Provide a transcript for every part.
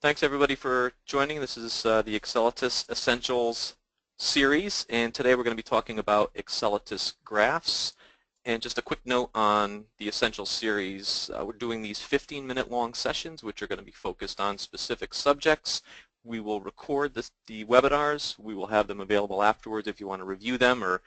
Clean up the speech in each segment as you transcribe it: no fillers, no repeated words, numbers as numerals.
Thanks everybody for joining. This is the Accelatis Essentials series, and today we're going to be talking about Accelatis Graphs. And just a quick note on the Essentials series, we're doing these 15-minute long sessions which are going to be focused on specific subjects. We will record the webinars. We will have them available afterwards if you want to review them or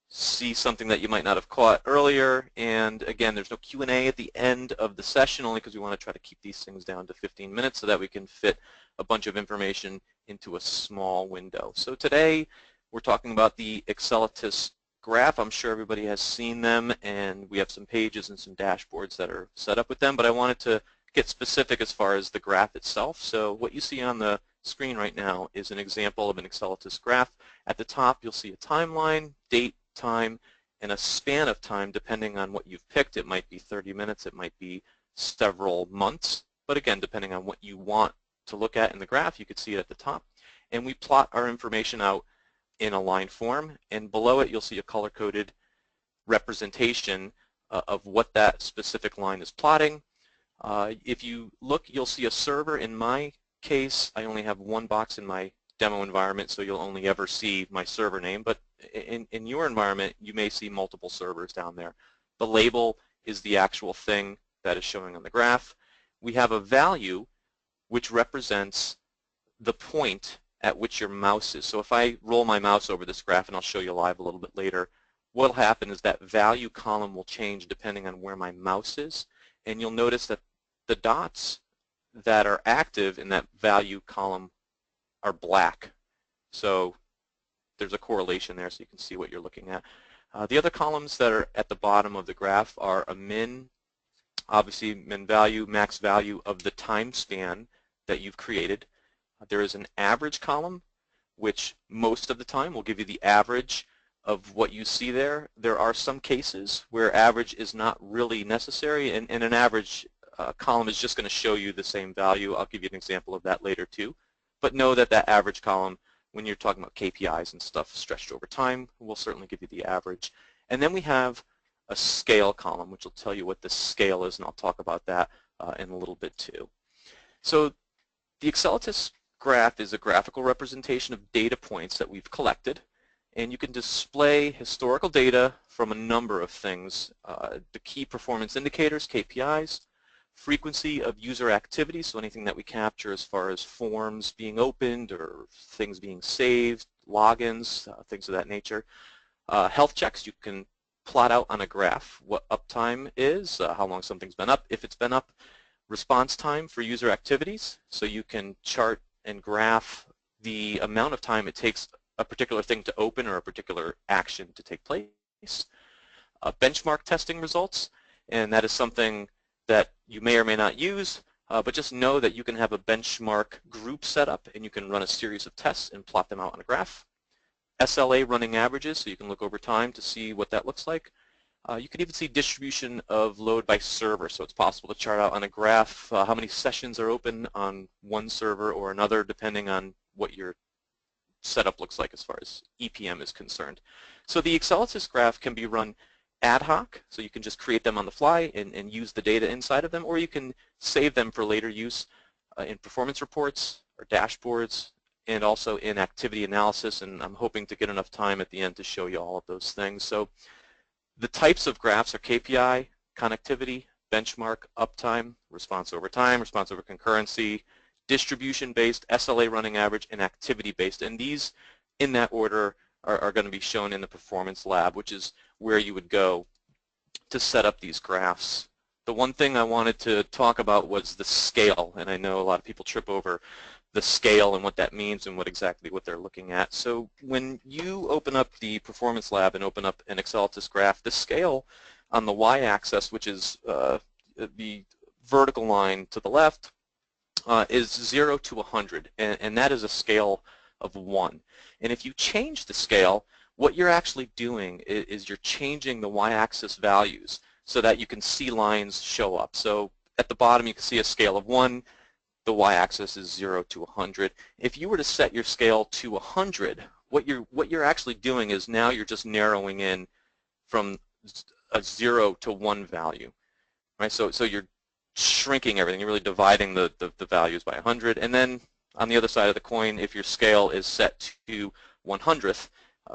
see something that you might not have caught earlier. And again, there's no Q&A at the end of the session, only because we want to try to keep these things down to 15 minutes so that we can fit a bunch of information into a small window. So today we're talking about the Accelatis graph. I'm sure everybody has seen them, and we have some pages and some dashboards that are set up with them, but I wanted to get specific as far as the graph itself. So what you see on the screen right now is an example of an Accelatis graph. At the top you'll see a timeline, date, time, and a span of time depending on what you've picked. It might be 30 minutes, it might be several months, but again, depending on what you want to look at in the graph, you could see it at the top. And we plot our information out in a line form, and below it you'll see a color-coded representation of what that specific line is plotting. If you look, you'll see a server. In my case, I only have one box in my demo environment, so you'll only ever see my server name, but in your environment you may see multiple servers down there. The label is the actual thing that is showing on the graph. We have a value which represents the point at which your mouse is. So if I roll my mouse over this graph, and I'll show you live a little bit later, what will happen is that value column will change depending on where my mouse is, and you'll notice that the dots that are active in that value column are black. So there's a correlation there so you can see what you're looking at. The other columns that are at the bottom of the graph are a min, obviously min value, max value of the time span that you've created. There is an average column, which most of the time will give you the average of what you see there. There are some cases where average is not really necessary, and an average column is just going to show you the same value. I'll give you an example of that later too. But know that that average column, when you're talking about KPIs and stuff stretched over time, will certainly give you the average. And then we have a scale column, which will tell you what the scale is, and I'll talk about that in a little bit too. So the Accelatis graph is a graphical representation of data points that we've collected, and you can display historical data from a number of things. The key performance indicators, KPIs, frequency of user activity, so anything that we capture as far as forms being opened or things being saved, logins, things of that nature. Health checks, you can plot out on a graph what uptime is, how long something's been up, if it's been up. Response time for user activities, so you can chart and graph the amount of time it takes a particular thing to open or a particular action to take place. Benchmark testing results, and that is something that you may or may not use, but just know that you can have a benchmark group set up and you can run a series of tests and plot them out on a graph. SLA running averages, so you can look over time to see what that looks like. You can even see distribution of load by server, so it's possible to chart out on a graph how many sessions are open on one server or another depending on what your setup looks like as far as EPM is concerned. So the Accelatis graph can be run ad hoc, so you can just create them on the fly and use the data inside of them, or you can save them for later use in performance reports or dashboards, and also in activity analysis, and I'm hoping to get enough time at the end to show you all of those things. So the types of graphs are KPI, connectivity, benchmark, uptime, response over time, response over concurrency, distribution-based, SLA running average, and activity-based, and these in that order are going to be shown in the performance lab, which is where you would go to set up these graphs. The one thing I wanted to talk about was the scale, and I know a lot of people trip over the scale and what that means and what they're looking at. So when you open up the performance lab and open up an Accelatis graph, the scale on the y-axis, which is the vertical line to the left, is 0 to 100, and that is a scale of 1. And if you change the scale, what you're actually doing is you're changing the y-axis values so that you can see lines show up. So at the bottom you can see a scale of 1, the y-axis is 0 to 100. If you were to set your scale to 100, what you're actually doing is now you're just narrowing in from a 0 to 1 value, right? So you're shrinking everything. You're really dividing the values by 100. And then on the other side of the coin, if your scale is set to 100th,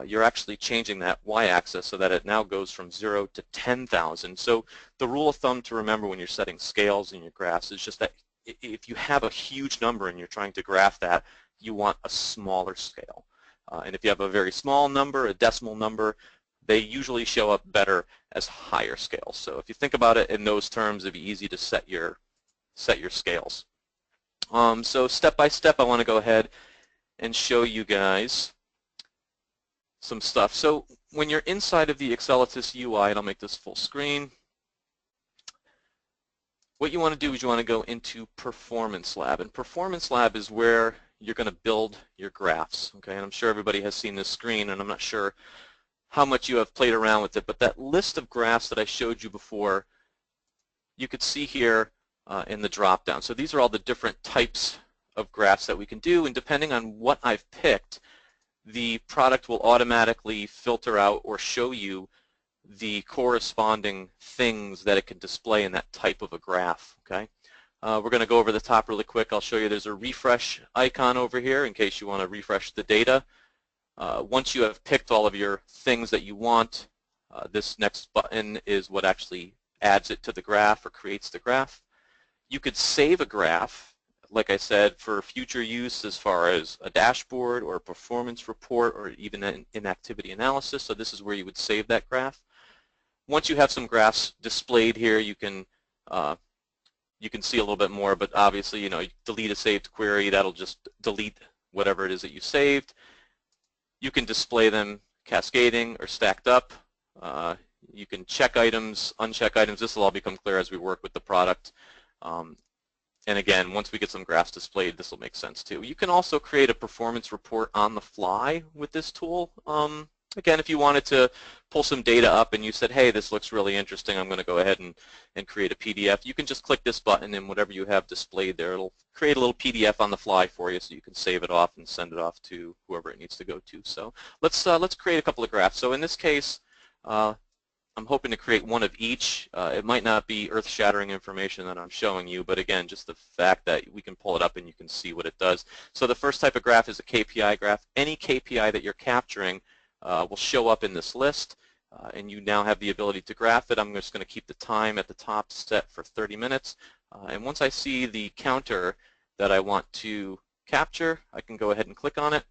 you're actually changing that y-axis so that it now goes from 0 to 10,000. So the rule of thumb to remember when you're setting scales in your graphs is just that if you have a huge number and you're trying to graph that, you want a smaller scale. And if you have a very small number, a decimal number, they usually show up better as higher scales. So if you think about it in those terms, it'd be easy to set your scales. So step by step, I want to go ahead and show you guys some stuff. So when you're inside of the Accelatis UI, and I'll make this full screen, what you want to do is you want to go into Performance Lab. And Performance Lab is where you're going to build your graphs. Okay, and I'm sure everybody has seen this screen, and I'm not sure how much you have played around with it, but that list of graphs that I showed you before, you could see here in the drop-down. So these are all the different types of graphs that we can do, and depending on what I've picked, the product will automatically filter out or show you the corresponding things that it can display in that type of a graph. Okay, we're going to go over the top really quick. I'll show you there's a refresh icon over here in case you want to refresh the data. Once you have picked all of your things that you want, this next button is what actually adds it to the graph or creates the graph. You could save a graph, like I said, for future use as far as a dashboard or a performance report or even an activity analysis. So this is where you would save that graph. Once you have some graphs displayed here, you can see a little bit more, but obviously, you delete a saved query, that'll just delete whatever it is that you saved. You can display them cascading or stacked up. You can check items, uncheck items. This will all become clear as we work with the product. And again, once we get some graphs displayed, this will make sense too. You can also create a performance report on the fly with this tool. Again, if you wanted to pull some data up and you said, hey, this looks really interesting, I'm going to go ahead and create a PDF, you can just click this button and whatever you have displayed there, it'll create a little PDF on the fly for you so you can save it off and send it off to whoever it needs to go to. So let's create a couple of graphs. So in this case, I'm hoping to create one of each. It might not be earth-shattering information that I'm showing you, but again, just the fact that we can pull it up and you can see what it does. So the first type of graph is a KPI graph. Any KPI that you're capturing will show up in this list, and you now have the ability to graph it. I'm just going to keep the time at the top set for 30 minutes. And once I see the counter that I want to capture, I can go ahead and click on it.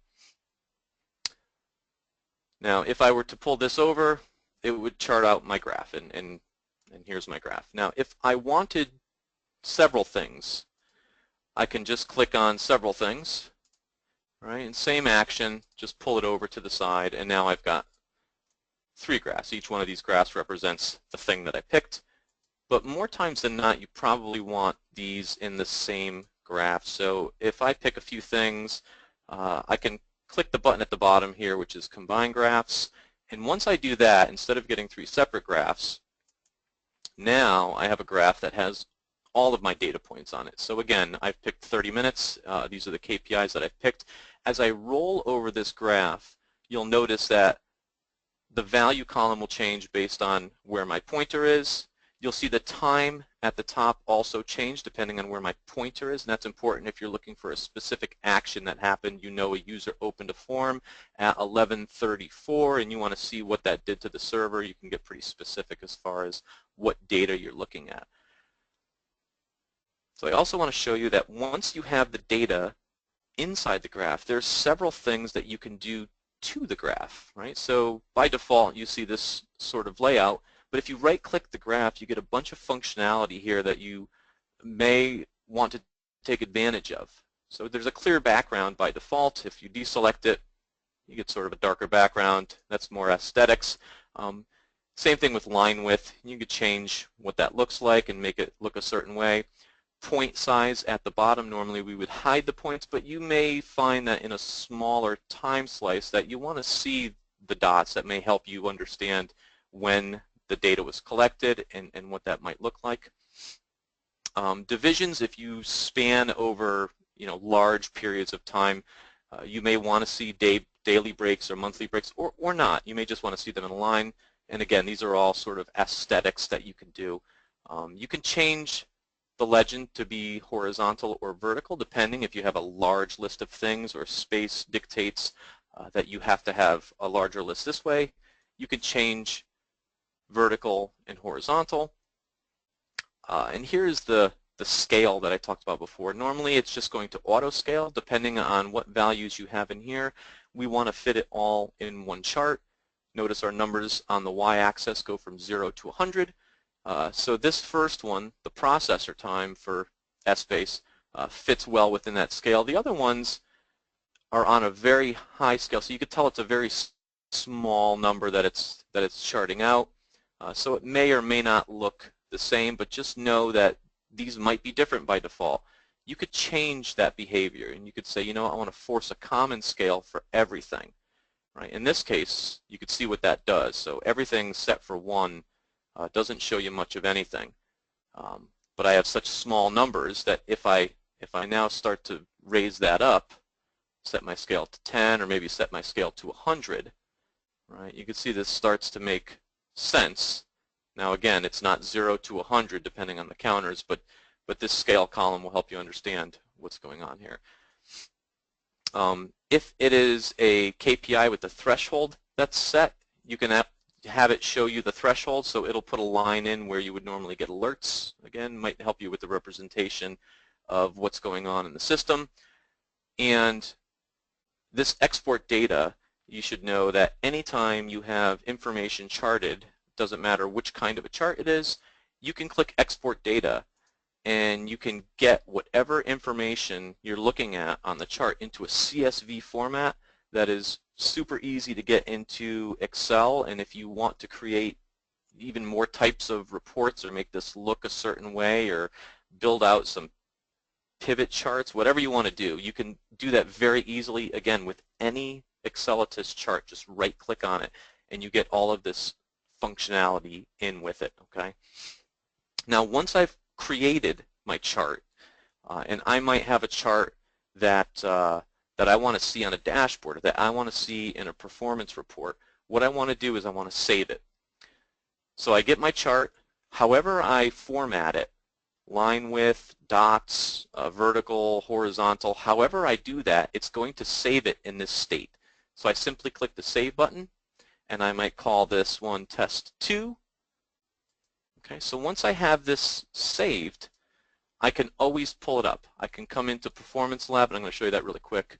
Now, if I were to pull this over, it would chart out my graph, and here's my graph. Now, if I wanted several things, I can just click on several things, right? And same action, just pull it over to the side, and now I've got 3 graphs. Each one of these graphs represents the thing that I picked. But more times than not, you probably want these in the same graph. So if I pick a few things, I can click the button at the bottom here, which is Combine Graphs. And once I do that, instead of getting 3 separate graphs, now I have a graph that has all of my data points on it. So again, I've picked 30 minutes. These are the KPIs that I've picked. As I roll over this graph, you'll notice that the value column will change based on where my pointer is. You'll see the time at the top also change depending on where my pointer is, and that's important if you're looking for a specific action that happened. You know a user opened a form at 11:34 and you want to see what that did to the server. You can get pretty specific as far as what data you're looking at. So I also want to show you that once you have the data inside the graph, there's several things that you can do to the graph, right? So by default, you see this sort of layout. But if you right-click the graph, you get a bunch of functionality here that you may want to take advantage of. So there's a clear background by default. If you deselect it, you get sort of a darker background. That's more aesthetics. Same thing with line width. You could change what that looks like and make it look a certain way. Point size at the bottom, normally we would hide the points, but you may find that in a smaller time slice that you want to see the dots. That may help you understand when the data was collected and what that might look like. Divisions, if you span over large periods of time, you may want to see daily breaks or monthly breaks or not. You may just want to see them in a line. And again, these are all sort of aesthetics that you can do. You can change the legend to be horizontal or vertical, depending if you have a large list of things or space dictates that you have to have a larger list this way. You can change vertical and horizontal. And here's the scale that I talked about before. Normally it's just going to auto scale depending on what values you have in here. We want to fit it all in one chart. Notice our numbers on the y-axis go from 0 to 100. So this first one, the processor time for S-base, fits well within that scale. The other ones are on a very high scale, so you could tell it's a very small number that it's charting out. So it may or may not look the same, but just know that these might be different by default. You could change that behavior, and you could say, you know, I want to force a common scale for everything. Right? In this case, you could see what that does. So everything set for 1 doesn't show you much of anything. But I have such small numbers that if I now start to raise that up, set my scale to 10 or maybe set my scale to 100, right? You can see this starts to make sense. Now again, it's not 0 to 100 depending on the counters, but this scale column will help you understand what's going on here. If it is a KPI with a threshold that's set, you can have it show you the threshold, so it'll put a line in where you would normally get alerts. Again, might help you with the representation of what's going on in the system. And this export data, you should know that anytime you have information charted, doesn't matter which kind of a chart it is, you can click export data and you can get whatever information you're looking at on the chart into a CSV format that is super easy to get into Excel. And if you want to create even more types of reports or make this look a certain way or build out some pivot charts, whatever you want to do, you can do that very easily, again, with any Accelatis chart. Just right-click on it, and you get all of this functionality in with it, okay? Now, once I've created my chart, and I might have a chart that I want to see on a dashboard, or that I want to see in a performance report, what I want to do is I want to save it. So I get my chart, however I format it, line width, dots, vertical, horizontal, however I do that, it's going to save it in this state. So I simply click the Save button, and I might call this one Test 2. Okay, so once I have this saved, I can always pull it up. I can come into Performance Lab, and I'm going to show you that really quick.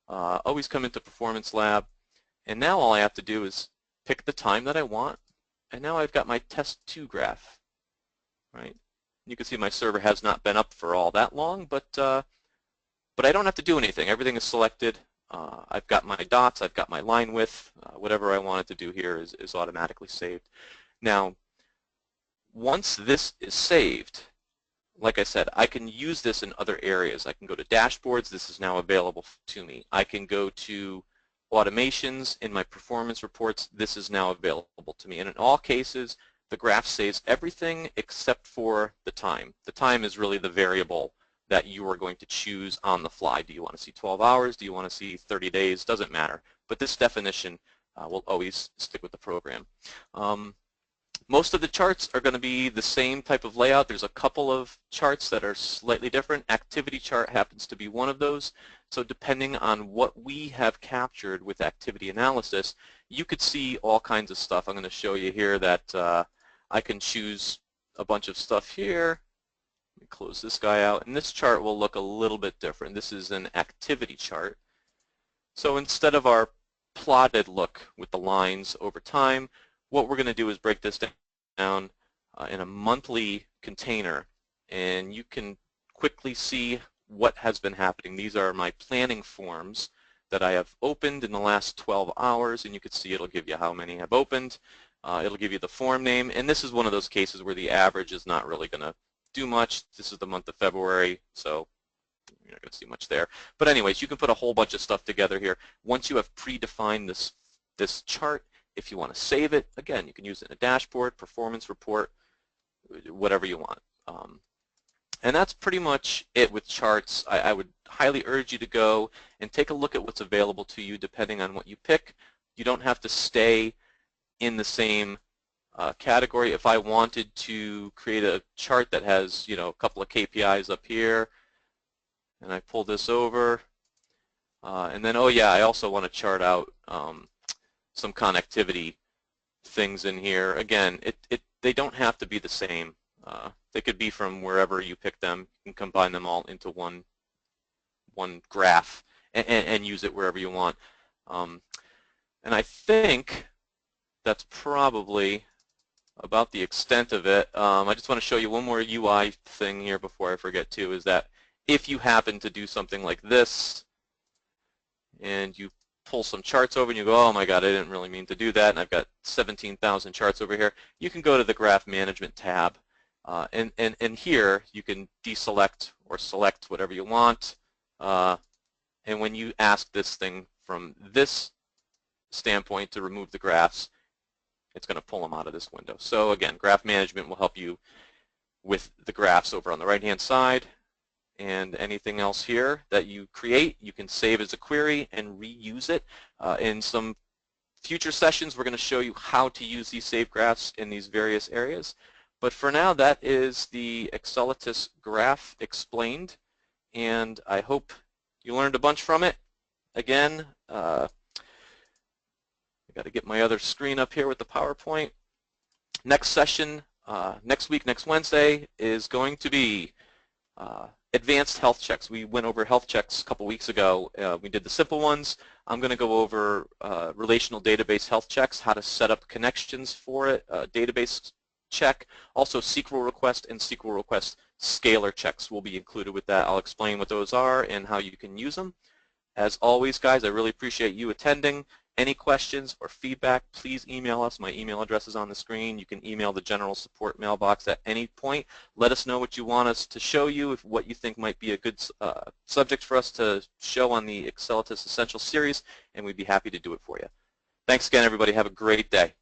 Always come into Performance Lab, and now all I have to do is pick the time that I want, and now I've got my Test 2 graph. Right? You can see my server has not been up for all that long, but I don't have to do anything. Everything is selected. I've got my dots. I've got my line width. Whatever I wanted to do here is automatically saved. Now, once this is saved, like I said, I can use this in other areas. I can go to dashboards. This is now available to me. I can go to automations in my performance reports. This is now available to me. And in all cases, the graph saves everything except for the time. The time is really the variable that you are going to choose on the fly. Do you want to see 12 hours? Do you want to see 30 days? Doesn't matter. But this definition will always stick with the program. Most of the charts are going to be the same type of layout. There's a couple of charts that are slightly different. Activity chart happens to be one of those. So depending on what we have captured with activity analysis, you could see all kinds of stuff. I'm going to show you here that I can choose a bunch of stuff here. Let me close this guy out. And this chart will look a little bit different. This is an activity chart. So instead of our plotted look with the lines over time, what we're going to do is break this down in a monthly container, and you can quickly see what has been happening. These are my planning forms that I have opened in the last 12 hours, and you can see it'll give you how many have opened. It'll give you the form name, and this is one of those cases where the average is not really going to do much. This is the month of February, so you're not going to see much there. But anyways, you can put a whole bunch of stuff together here. Once you have predefined this chart, if you want to save it, again, you can use it in a dashboard, performance report, whatever you want. And that's pretty much it with charts. I would highly urge you to go and take a look at what's available to you depending on what you pick. You don't have to stay in the same category. If I wanted to create a chart that has, a couple of KPIs up here, and I pull this over, and then, oh yeah, I also want to chart out some connectivity things in here. Again, they don't have to be the same. They could be from wherever you pick them. You can combine them all into one graph and use it wherever you want. And I think that's probably about the extent of it. I just want to show you one more UI thing here before I forget too, is that if you happen to do something like this and you pull some charts over and you go, oh my god, I didn't really mean to do that, and I've got 17,000 charts over here, you can go to the Graph Management tab, and here you can deselect or select whatever you want, and when you ask this thing from this standpoint to remove the graphs, it's going to pull them out of this window. So again, Graph Management will help you with the graphs over on the right-hand side, and anything else here that you create, you can save as a query and reuse it. In some future sessions, we're going to show you how to use these saved graphs in these various areas. But for now, that is the Accelatis graph explained, and I hope you learned a bunch from it. Again, I got to get my other screen up here with the PowerPoint. Next session, next week, next Wednesday, is going to be advanced health checks. We went over health checks a couple weeks ago. We did the simple ones. I'm going to go over relational database health checks, how to set up connections for it, database check. Also SQL request and SQL request scalar checks will be included with that. I'll explain what those are and how you can use them. As always, guys, I really appreciate you attending. Any questions or feedback, please email us. My email address is on the screen. You can email the general support mailbox at any point. Let us know what you want us to show you, what you think might be a good subject for us to show on the Accelatis Essentials series, and we'd be happy to do it for you. Thanks again, everybody. Have a great day.